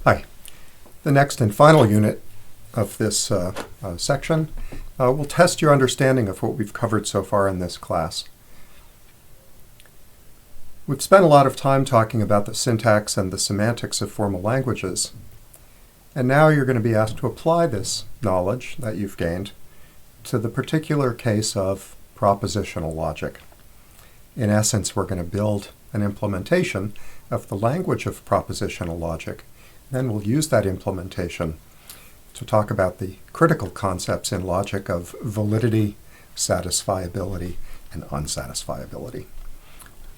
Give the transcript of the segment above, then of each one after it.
Hi. The next and final unit of this section will test your understanding of what we've covered so far in this class. We've spent a lot of time talking about the syntax and the semantics of formal languages, and now you're going to be asked to apply this knowledge that you've gained to the particular case of propositional logic. In essence, we're going to build an implementation of the language of propositional logic. Then we'll use that implementation to talk about the critical concepts in logic of validity, satisfiability, and unsatisfiability.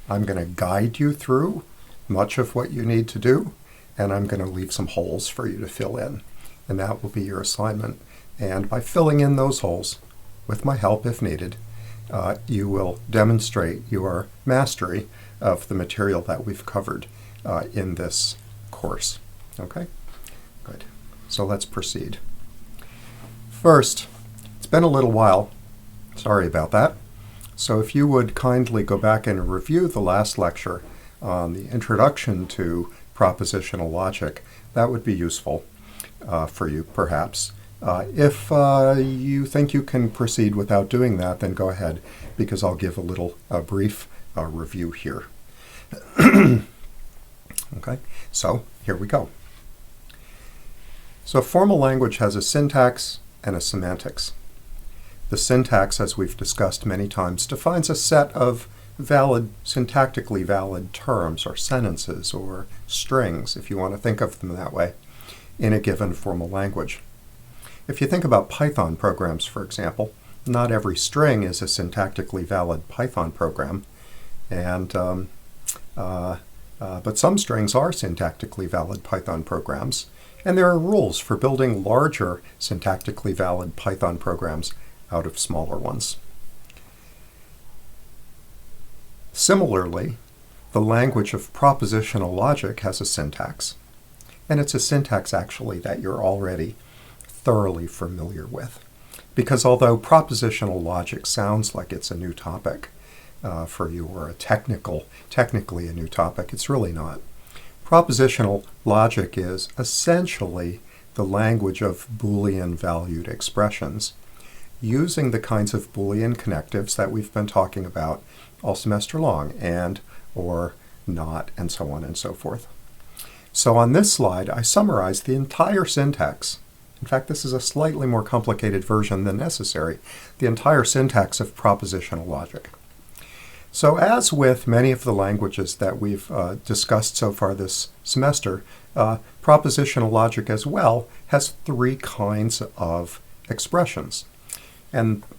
I'm going to guide you through much of what you need to do, and I'm going to leave some holes for you to fill in. And that will be your assignment. And by filling in those holes, with my help if needed, you will demonstrate your mastery of the material that we've covered in this course. Okay? Good. So let's proceed. First, it's been a little while. Sorry about that. So if you would kindly go back and review the last lecture on the introduction to propositional logic, that would be useful for you, perhaps. If you think you can proceed without doing that, then go ahead, because I'll give a brief review here. Okay, so here we go. So a formal language has a syntax and a semantics. The syntax, as we've discussed many times, defines a set of syntactically valid terms or sentences or strings, if you want to think of them that way, in a given formal language. If you think about Python programs, for example, not every string is a syntactically valid Python program, and but some strings are syntactically valid Python programs, and there are rules for building larger syntactically valid Python programs out of smaller ones. Similarly, the language of propositional logic has a syntax, and it's a syntax actually that you're already thoroughly familiar with, because although propositional logic sounds like it's a new topic for you, or technically a new topic, it's really not. Propositional logic is essentially the language of Boolean valued expressions, using the kinds of Boolean connectives that we've been talking about all semester long, and, or, not, and so on and so forth. So on this slide, I summarize the entire syntax. In fact, this is a slightly more complicated version than necessary, the entire syntax of propositional logic. So as with many of the languages that we've discussed so far this semester, propositional logic as well has three kinds of expressions,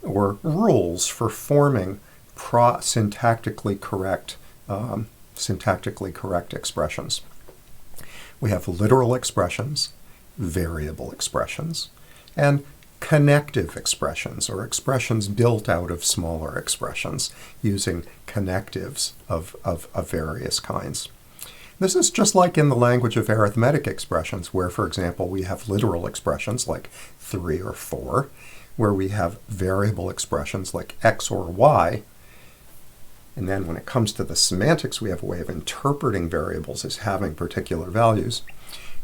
or rules for forming syntactically correct expressions. We have literal expressions, variable expressions, and connective expressions, or expressions built out of smaller expressions using connectives of various kinds. This is just like in the language of arithmetic expressions, where, for example, we have literal expressions like 3 or 4, where we have variable expressions like x or y. And then when it comes to the semantics, we have a way of interpreting variables as having particular values.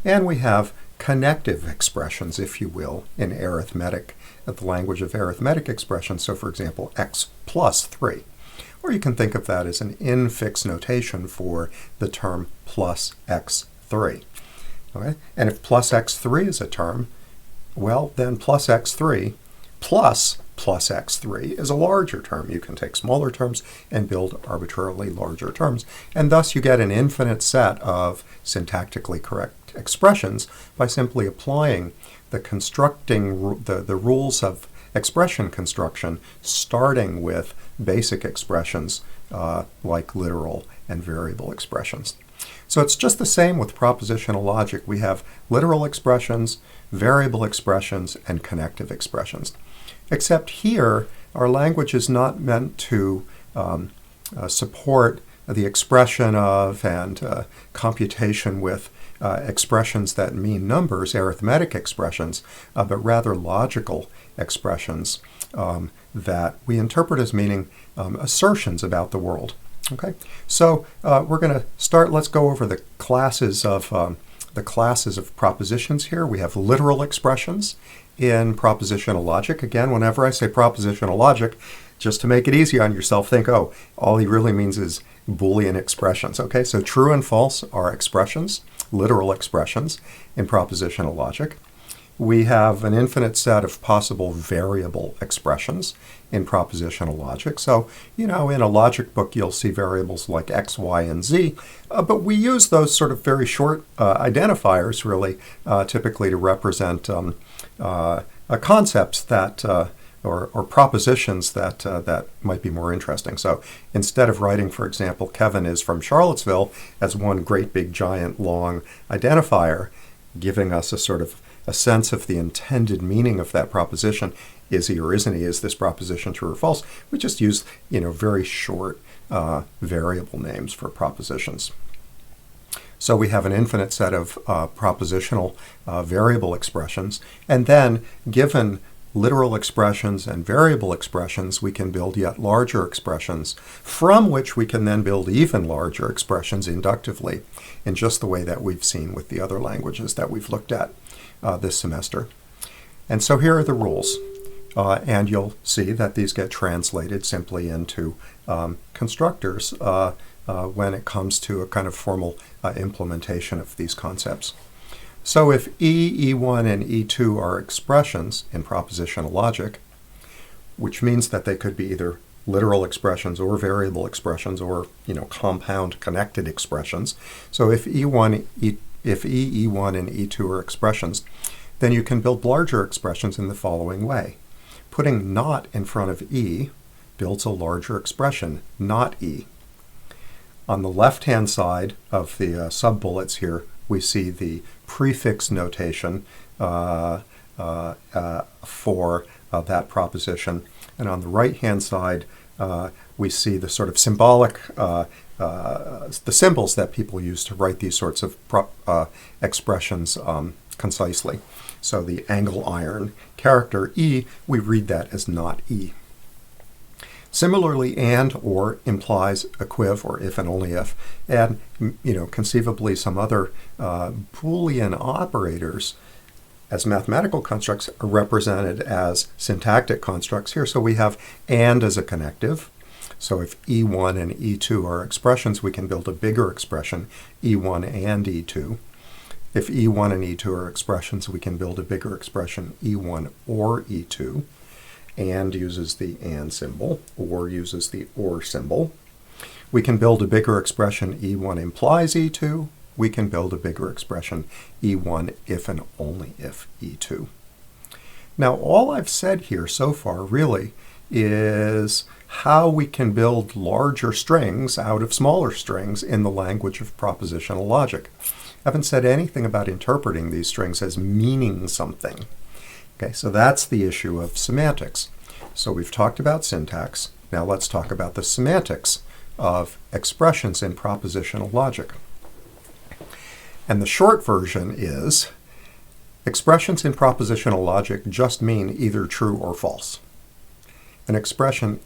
And we have connective expressions, if you will, in arithmetic, the language of arithmetic expressions. So, for example, x plus 3. Or you can think of that as an infix notation for the term plus x3. Okay? And if plus x3 is a term, well, then plus x3 plus x3 is a larger term. You can take smaller terms and build arbitrarily larger terms. And thus you get an infinite set of syntactically correct expressions by simply applying the rules of expression construction, starting with basic expressions like literal and variable expressions. So it's just the same with propositional logic. We have literal expressions, variable expressions, and connective expressions. Except here, our language is not meant to support the expression of and computation with expressions that mean numbers, arithmetic expressions, but rather logical expressions that we interpret as meaning assertions about the world. Okay, so we're going to start. Let's go over the classes of the classes of propositions here. We have literal expressions in propositional logic. Again, whenever I say propositional logic, just to make it easy on yourself, think, oh, all he really means is Boolean expressions. Okay, so true and false are expressions, literal expressions in propositional logic. We have an infinite set of possible variable expressions in propositional logic. So, in a logic book, you'll see variables like x, y, and z, but we use those sort of very short identifiers, really, typically to represent concepts that or propositions that might be more interesting. So instead of writing, for example, Kevin is from Charlottesville as one great big giant long identifier, giving us a sort of a sense of the intended meaning of that proposition, is he or isn't he, is this proposition true or false, we just use very short variable names for propositions. So we have an infinite set of propositional variable expressions, and then given literal expressions and variable expressions, we can build yet larger expressions, from which we can then build even larger expressions inductively, in just the way that we've seen with the other languages that we've looked at this semester. And so here are the rules, and you'll see that these get translated simply into constructors when it comes to a kind of formal implementation of these concepts. So if E, E1, and E2 are expressions in propositional logic, which means that they could be either literal expressions or variable expressions or compound connected expressions. So if E, E1, and E2 are expressions, then you can build larger expressions in the following way. Putting not in front of E builds a larger expression, not E. On the left-hand side of the sub-bullets here, we see the prefix notation for that proposition. And on the right-hand side, we see the sort of symbolic, the symbols that people use to write these sorts of expressions concisely. So the angle iron character E, we read that as not E. Similarly, and or implies equiv, or if and only if, and conceivably some other Boolean operators as mathematical constructs are represented as syntactic constructs here. So we have and as a connective. So if E1 and E2 are expressions, we can build a bigger expression, E1 and E2. If E1 and E2 are expressions, we can build a bigger expression, E1 or E2. And uses the and symbol, or uses the or symbol. We can build a bigger expression, E1 implies E2. We can build a bigger expression, E1 if and only if E2. Now, all I've said here so far really is how we can build larger strings out of smaller strings in the language of propositional logic. I haven't said anything about interpreting these strings as meaning something. Okay, so that's the issue of semantics. So we've talked about syntax. Now let's talk about the semantics of expressions in propositional logic. And the short version is expressions in propositional logic just mean either true or false. An expression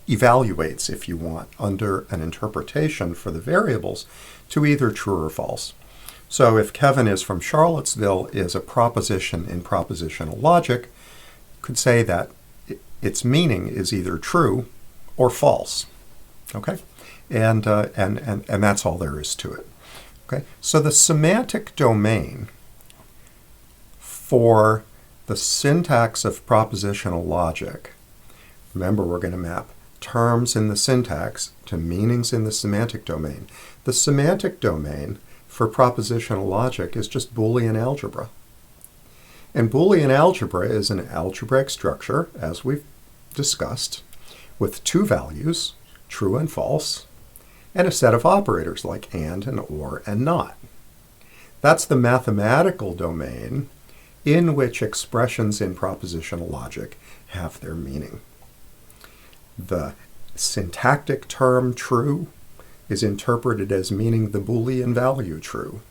evaluates, if you want, under an interpretation for the variables to either true or false. So if Kevin is from Charlottesville is a proposition in propositional logic, could say that its meaning is either true or false. Okay, and that's all there is to it. Okay, so the semantic domain for the syntax of propositional logic. Remember, we're going to map terms in the syntax to meanings in the semantic domain. The semantic domain for propositional logic is just Boolean algebra. And Boolean algebra is an algebraic structure, as we've discussed, with two values, true and false, and a set of operators like and or and not. That's the mathematical domain in which expressions in propositional logic have their meaning. The syntactic term true is interpreted as meaning the Boolean value true.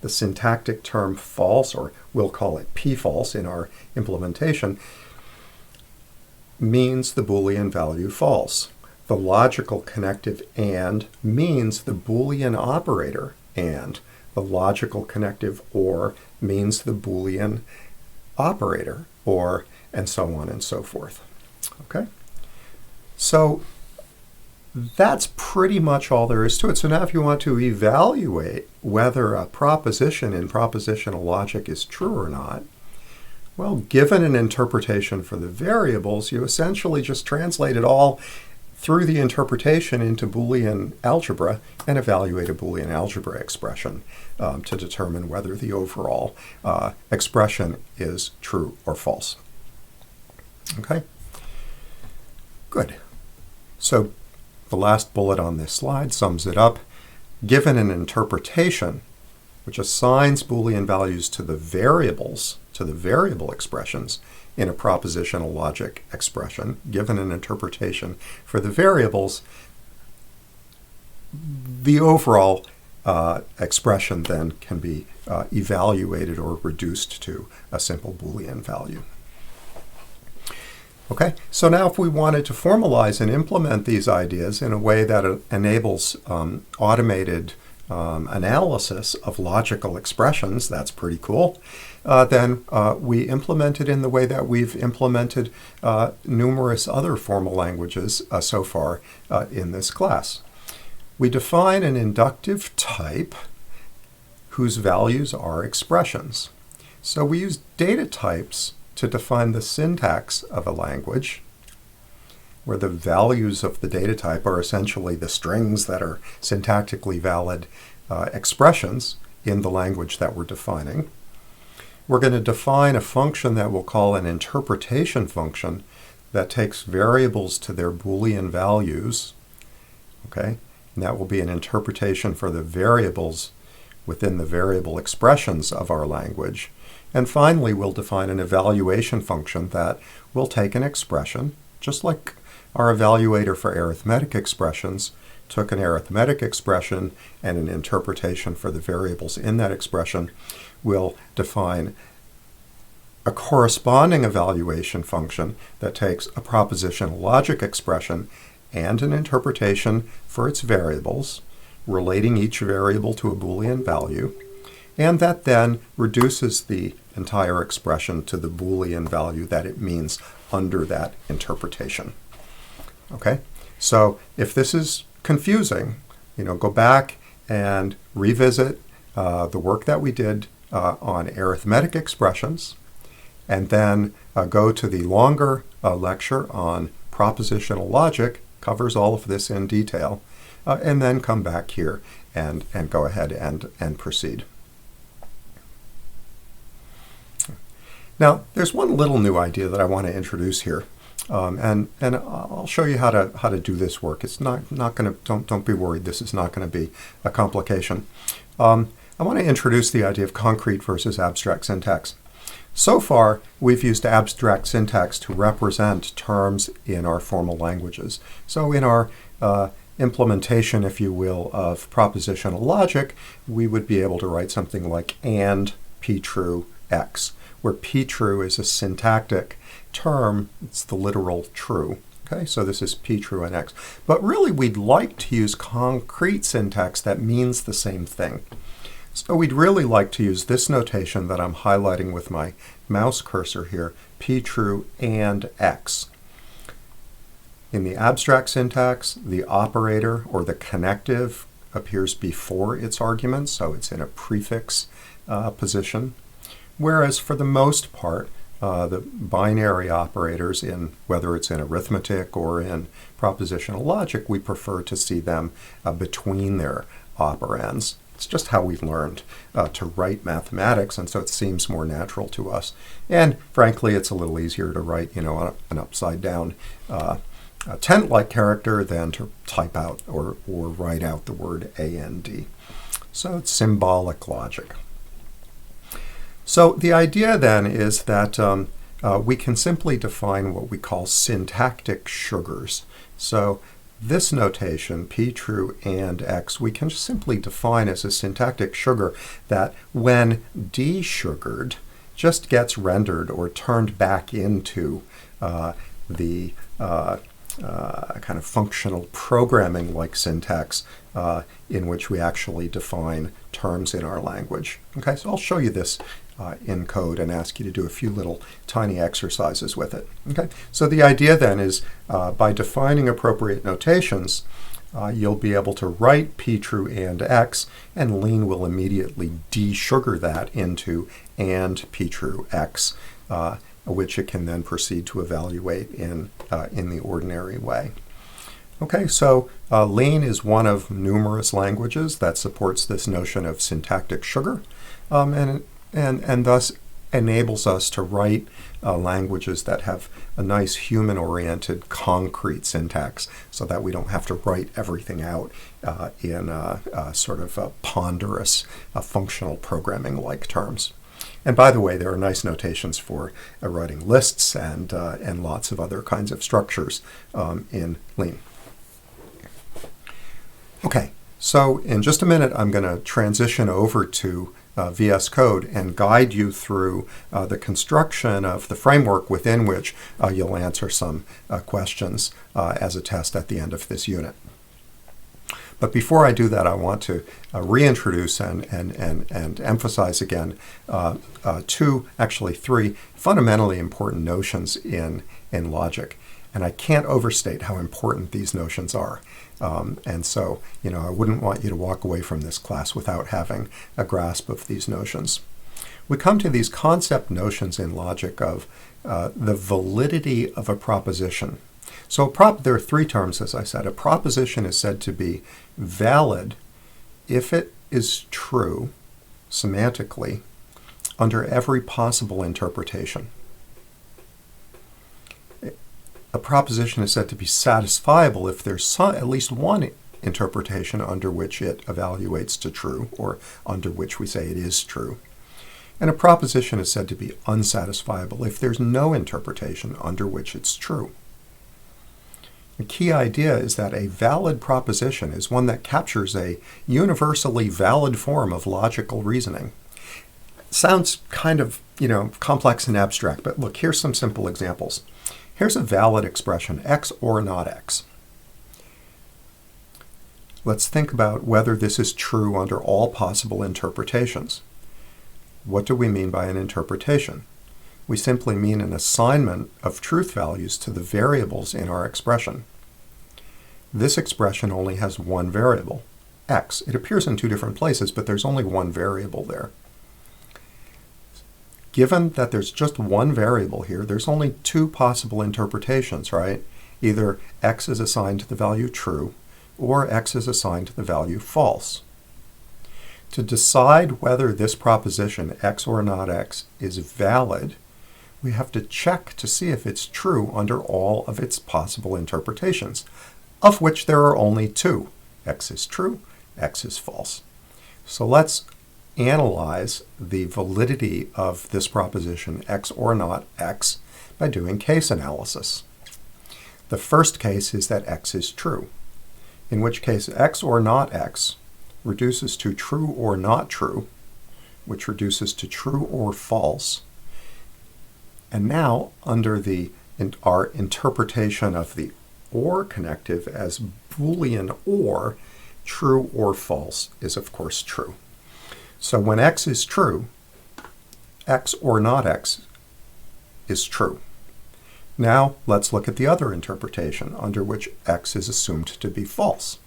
The syntactic term false, or we'll call it p-false in our implementation, means the Boolean value false. The logical connective and means the Boolean operator and the logical connective or means the Boolean operator, or, and so on and so forth. Okay? So that's pretty much all there is to it. So now if you want to evaluate whether a proposition in propositional logic is true or not, well, given an interpretation for the variables, you essentially just translate it all through the interpretation into Boolean algebra and evaluate a Boolean algebra expression to determine whether the overall expression is true or false. Okay? Good. So the last bullet on this slide sums it up. Given an interpretation which assigns Boolean values to the variables, to the variable expressions in a propositional logic expression, given an interpretation for the variables, the overall expression then can be evaluated or reduced to a simple Boolean value. Okay, so now if we wanted to formalize and implement these ideas in a way that enables automated analysis of logical expressions, that's pretty cool, then we implement it in the way that we've implemented numerous other formal languages so far in this class. We define an inductive type whose values are expressions. So we use data types to define the syntax of a language, where the values of the data type are essentially the strings that are syntactically valid expressions in the language that we're defining. We're going to define a function that we'll call an interpretation function that takes variables to their Boolean values, okay? And that will be an interpretation for the variables within the variable expressions of our language. And finally, we'll define an evaluation function that will take an expression, just like our evaluator for arithmetic expressions took an arithmetic expression and an interpretation for the variables in that expression. We'll define a corresponding evaluation function that takes a propositional logic expression and an interpretation for its variables, relating each variable to a Boolean value, and that then reduces the entire expression to the Boolean value that it means under that interpretation. Okay, so if this is confusing, go back and revisit the work that we did on arithmetic expressions, and then go to the longer lecture on propositional logic, covers all of this in detail, and then come back here and go ahead and proceed. Now, there's one little new idea that I want to introduce here, and I'll show you how to do this work. It's not going to, don't be worried, this is not going to be a complication. I want to introduce the idea of concrete versus abstract syntax. So far, we've used abstract syntax to represent terms in our formal languages. So in our implementation, if you will, of propositional logic, we would be able to write something like and p true x, where p true is a syntactic term. It's the literal true. Okay, so this is p true and x. But really, we'd like to use concrete syntax that means the same thing. So we'd really like to use this notation that I'm highlighting with my mouse cursor here, p true and x. In the abstract syntax, the operator or the connective appears before its argument, so it's in a prefix position. Whereas for the most part, the binary operators, in whether it's in arithmetic or in propositional logic, we prefer to see them between their operands. It's just how we learned to write mathematics, and so it seems more natural to us. And frankly, it's a little easier to write, an upside down tent-like character than to type out or write out the word AND. So it's symbolic logic. So the idea then is that we can simply define what we call syntactic sugars. So this notation, p true and x, we can simply define as a syntactic sugar that when desugared just gets rendered or turned back into the kind of functional programming-like syntax in which we actually define terms in our language. Okay, so I'll show you this in code and ask you to do a few little tiny exercises with it. Okay, so the idea then is by defining appropriate notations, you'll be able to write p true and x, and lean will immediately de-sugar that into and p true x, which it can then proceed to evaluate in the ordinary way. Okay, so lean is one of numerous languages that supports this notion of syntactic sugar, and thus enables us to write languages that have a nice human-oriented, concrete syntax, so that we don't have to write everything out in sort of ponderous, functional programming-like terms. And by the way, there are nice notations for writing lists and lots of other kinds of structures in lean. Okay, so in just a minute, I'm going to transition over to VS Code and guide you through the construction of the framework within which you'll answer some questions as a test at the end of this unit. But before I do that, I want to reintroduce and emphasize again actually three fundamentally important notions in logic. And I can't overstate how important these notions are. And so, I wouldn't want you to walk away from this class without having a grasp of these notions. We come to these concept notions in logic of the validity of a proposition. So there are three terms, as I said. A proposition is said to be valid if it is true, semantically, under every possible interpretation. A proposition is said to be satisfiable if there's at least one interpretation under which it evaluates to true, or under which we say it is true. And a proposition is said to be unsatisfiable if there's no interpretation under which it's true. The key idea is that a valid proposition is one that captures a universally valid form of logical reasoning. Sounds kind of, complex and abstract, but look, here's some simple examples. Here's a valid expression, x or not x. Let's think about whether this is true under all possible interpretations. What do we mean by an interpretation? We simply mean an assignment of truth values to the variables in our expression. This expression only has one variable, x. It appears in two different places, but there's only one variable there. Given that there's just one variable here, there's only two possible interpretations, right? Either x is assigned to the value true, or x is assigned to the value false. To decide whether this proposition, x or not x, is valid, we have to check to see if it's true under all of its possible interpretations, of which there are only two. X is true, x is false. So let's analyze the validity of this proposition, x or not x, by doing case analysis. The first case is that x is true, in which case x or not x reduces to true or not true, which reduces to true or false. And now, under our interpretation of the or connective as Boolean or, true or false is of course true. So when x is true, x or not x is true. Now let's look at the other interpretation under which x is assumed to be false.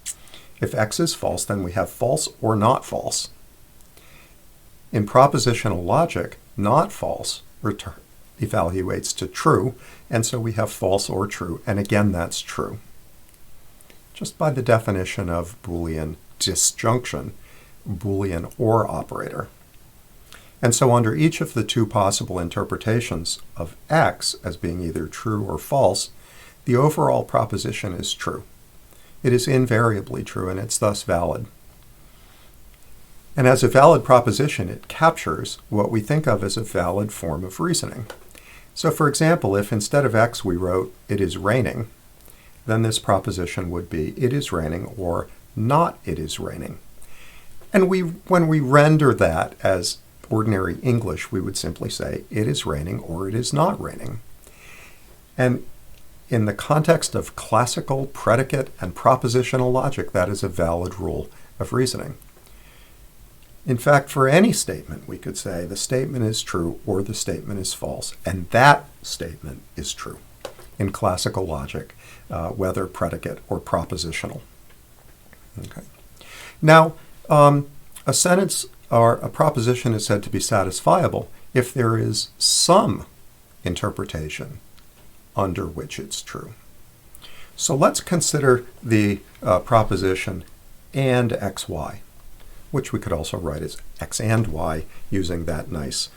If x is false, then we have false or not false. In propositional logic, not false evaluates to true, and so we have false or true, and again that's true. Just by the definition of Boolean disjunction, Boolean or operator. And so under each of the two possible interpretations of x as being either true or false, the overall proposition is true. It is invariably true, and it's thus valid. And as a valid proposition, it captures what we think of as a valid form of reasoning. So for example, if instead of x we wrote, it is raining, then this proposition would be, it is raining, or not it is raining. And when we render that as ordinary English, we would simply say, it is raining, or it is not raining. And in the context of classical predicate and propositional logic, that is a valid rule of reasoning. In fact, for any statement, we could say the statement is true or the statement is false, and that statement is true in classical logic, whether predicate or propositional. Okay. Now, a sentence or a proposition is said to be satisfiable if there is some interpretation under which it's true. So let's consider the proposition and xy, which we could also write as x and y using that nice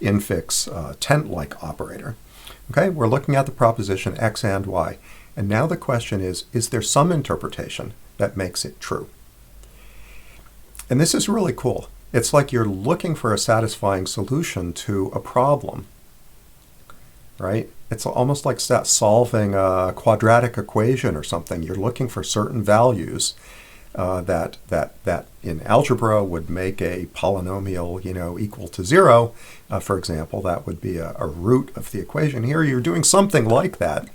infix tent-like operator. Okay, we're looking at the proposition x and y, and now the question is there some interpretation that makes it true? And this is really cool. It's like you're looking for a satisfying solution to a problem, right? It's almost like solving a quadratic equation or something. You're looking for certain values that in algebra would make a polynomial, equal to 0. For example, that would be a root of the equation. Here you're doing something like that.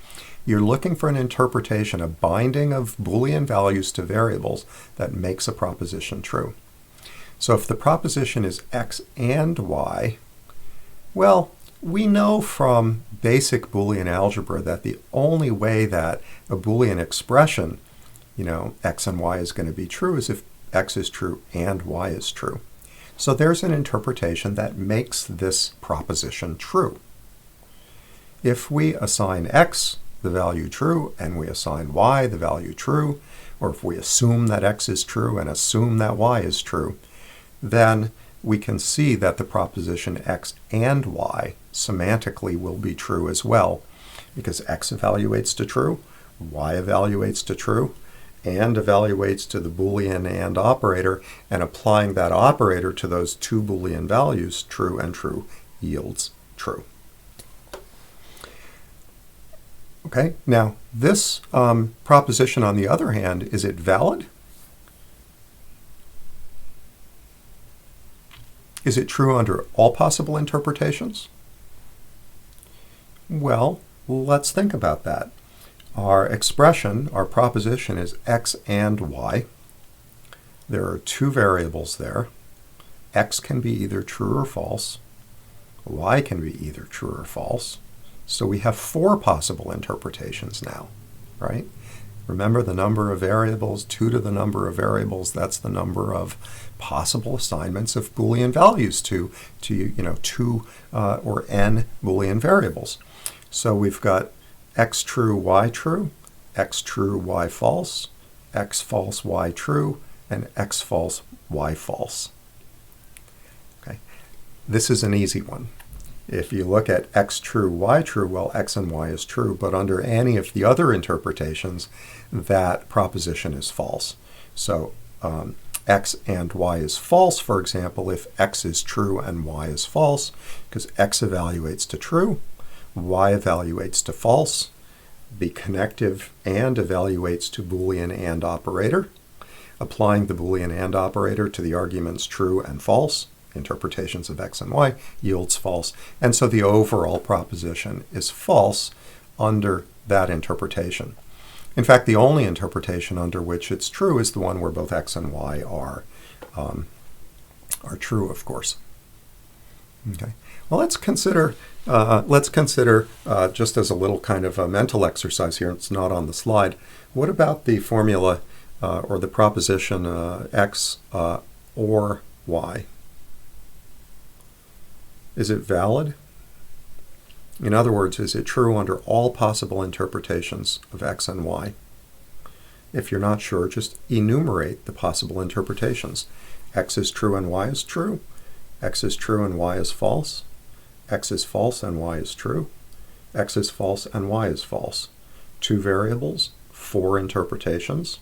You're looking for an interpretation, a binding of Boolean values to variables that makes a proposition true. So if the proposition is x and y, well, we know from basic Boolean algebra that the only way that a Boolean expression, x and y is going to be true is if x is true and y is true. So there's an interpretation that makes this proposition true. If we assign x the value true and we assign y the value true, or if we assume that x is true and assume that y is true, then we can see that the proposition x and y semantically will be true as well, because x evaluates to true, y evaluates to true, and evaluates to the Boolean and operator, and applying that operator to those two Boolean values, true and true, yields true. Okay, now this proposition, on the other hand, is it valid? Is it true under all possible interpretations? Well, let's think about that. Our expression, our proposition is x and y. There are two variables there. X can be either true or false. Y can be either true or false. So we have four possible interpretations now, right? Remember the number of variables, 2 to the number of variables, that's the number of possible assignments of Boolean values to 2 or n Boolean variables. So we've got x true, y true, x true, y false, x false, y true, and x false, y false. Okay, this is an easy one. If you look at x true, y true, well, x and y is true, but under any of the other interpretations, that proposition is false. So x and y is false, for example, if x is true and y is false, because x evaluates to true, y evaluates to false, the connective and evaluates to Boolean and operator, applying the Boolean and operator to the arguments true and false, interpretations of x and y, yields false. And so the overall proposition is false under that interpretation. In fact, the only interpretation under which it's true is the one where both x and y are true, of course. Okay. Well, let's consider just as a little kind of a mental exercise here. It's not on the slide. What about the formula or the proposition x or y? Is it valid? In other words, is it true under all possible interpretations of x and y? If you're not sure, just enumerate the possible interpretations. X is true and y is true. X is true and y is false. X is false and y is true. X is false and y is false. 2 variables, 4 interpretations.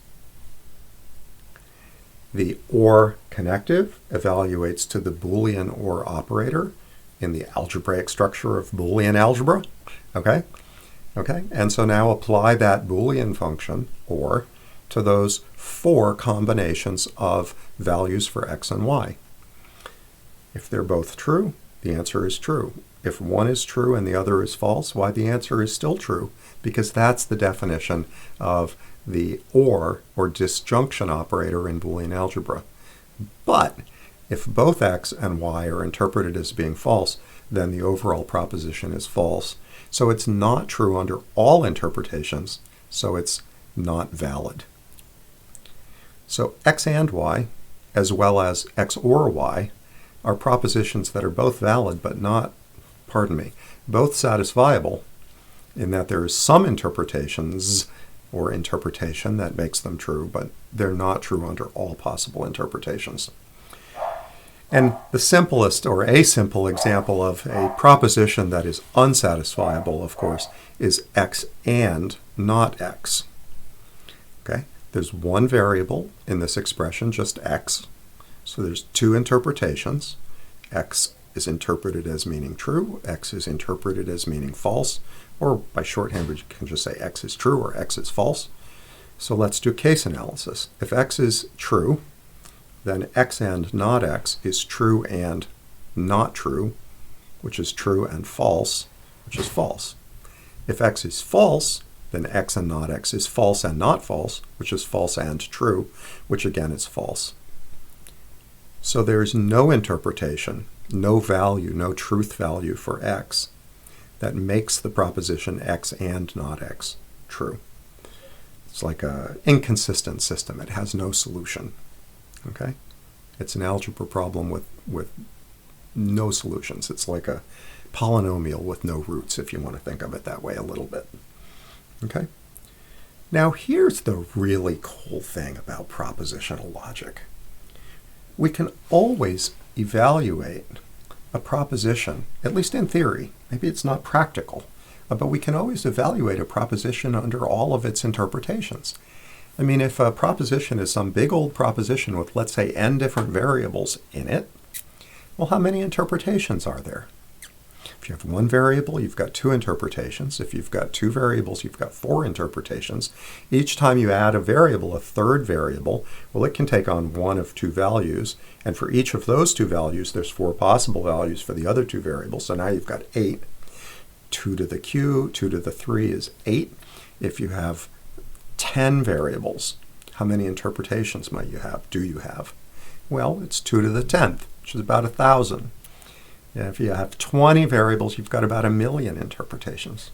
The or connective evaluates to the Boolean or operator in the algebraic structure of Boolean algebra. Okay? And so now apply that Boolean function, or, to those 4 combinations of values for x and y. If they're both true, the answer is true. If one is true and the other is false, why, the answer is still true, because that's the definition of the or disjunction operator in Boolean algebra. But if both x and y are interpreted as being false, then the overall proposition is false. So it's not true under all interpretations, so it's not valid. So x and y, as well as x or y, are propositions that are both valid but not, both satisfiable, in that there is some interpretations or interpretation that makes them true, but they're not true under all possible interpretations. And the simplest or a simple example of a proposition that is unsatisfiable, of course, is x and not x. Okay? There's one variable in this expression, just x. So there's two interpretations. X is interpreted as meaning true, x is interpreted as meaning false, or by shorthand we can just say x is true or x is false. So let's do case analysis. If x is true, then x and not x is true and not true, which is true, and false, which is false. If x is false, then x and not x is false and not false, which is false and true, which again is false. So there is no interpretation, no value, no truth value for x that makes the proposition x and not x true. It's like an inconsistent system. It has no solution. Okay? It's an algebra problem with no solutions. It's like a polynomial with no roots, if you want to think of it that way a little bit. Okay? Now here's the really cool thing about propositional logic. We can always evaluate a proposition, at least in theory. Maybe it's not practical, but we can always evaluate a proposition under all of its interpretations. I mean, if a proposition is some big old proposition with, let's say, n different variables in it, well, how many interpretations are there? If you have one variable, you've got two interpretations. If you've got two variables, you've got four interpretations. Each time you add a variable, a third variable, well, it can take on one of two values. And for each of those two values, there's four possible values for the other two variables. So now you've got 8. 2 to the q, 2 to the 3 is 8. If you have 10 variables, how many interpretations might you have? Do you have? Well, it's 2 to the 10th, which is about 1,000. And if you have 20 variables, you've got about 1,000,000 interpretations.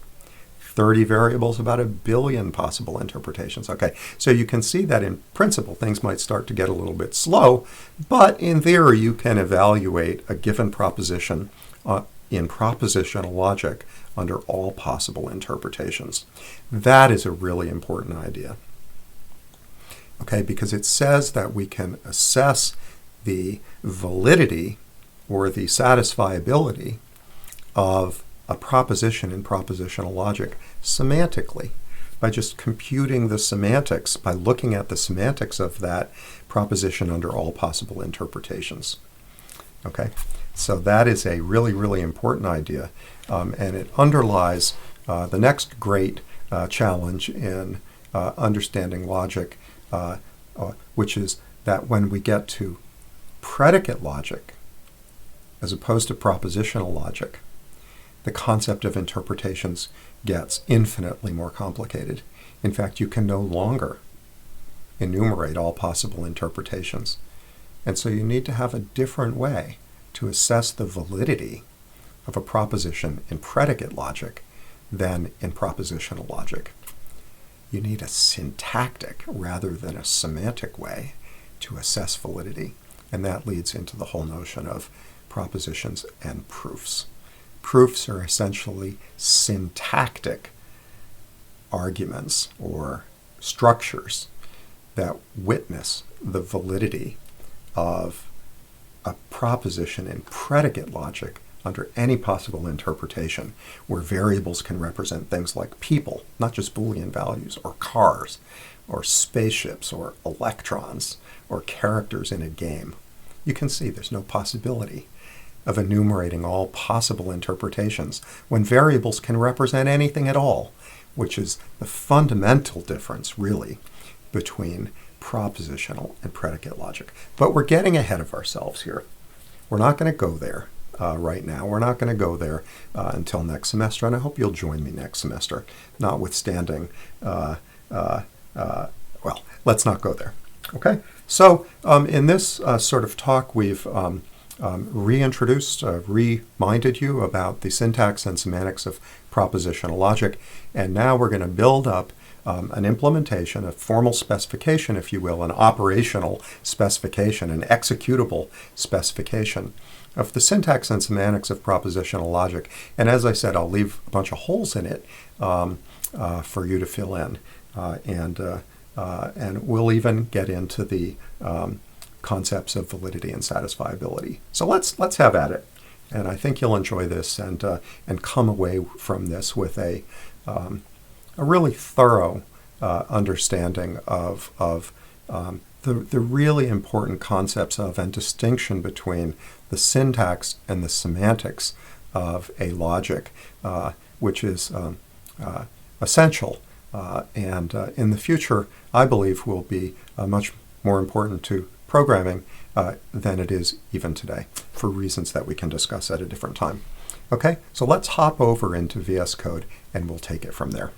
30 variables, about 1,000,000,000 possible interpretations. Okay, so you can see that in principle things might start to get a little bit slow, but in theory you can evaluate a given proposition in propositional logic under all possible interpretations. That is a really important idea. Okay, because it says that we can assess the validity or the satisfiability of a proposition in propositional logic semantically by just computing the semantics, by looking at the semantics of that proposition under all possible interpretations. Okay, so that is a really, really important idea, and it underlies the next great challenge in understanding logic, which is that when we get to predicate logic, as opposed to propositional logic, the concept of interpretations gets infinitely more complicated. In fact, you can no longer enumerate all possible interpretations. And so you need to have a different way to assess the validity of a proposition in predicate logic than in propositional logic. You need a syntactic rather than a semantic way to assess validity. And that leads into the whole notion of propositions and proofs. Proofs are essentially syntactic arguments or structures that witness the validity of a proposition in predicate logic under any possible interpretation, where variables can represent things like people, not just Boolean values, or cars, or spaceships, or electrons, or characters in a game. You can see there's no possibility of enumerating all possible interpretations when variables can represent anything at all, which is the fundamental difference, really, between propositional and predicate logic. But we're getting ahead of ourselves here. We're not going to go there. right now. We're not going to go there until next semester, and I hope you'll join me next semester, notwithstanding, well, let's not go there. Okay, so in this sort of talk, we've reintroduced, reminded you about the syntax and semantics of propositional logic, and now we're going to build up an implementation, a formal specification, if you will, an operational specification, an executable specification of the syntax and semantics of propositional logic. And as I said, I'll leave a bunch of holes in it for you to fill in. And we'll even get into the concepts of validity and satisfiability. So let's have at it. And I think you'll enjoy this and come away from this with a really thorough understanding of the really important concepts of and distinction between the syntax and the semantics of a logic, which is essential and in the future, I believe, will be much more important to programming than it is even today, for reasons that we can discuss at a different time. Okay, so let's hop over into VS Code and we'll take it from there.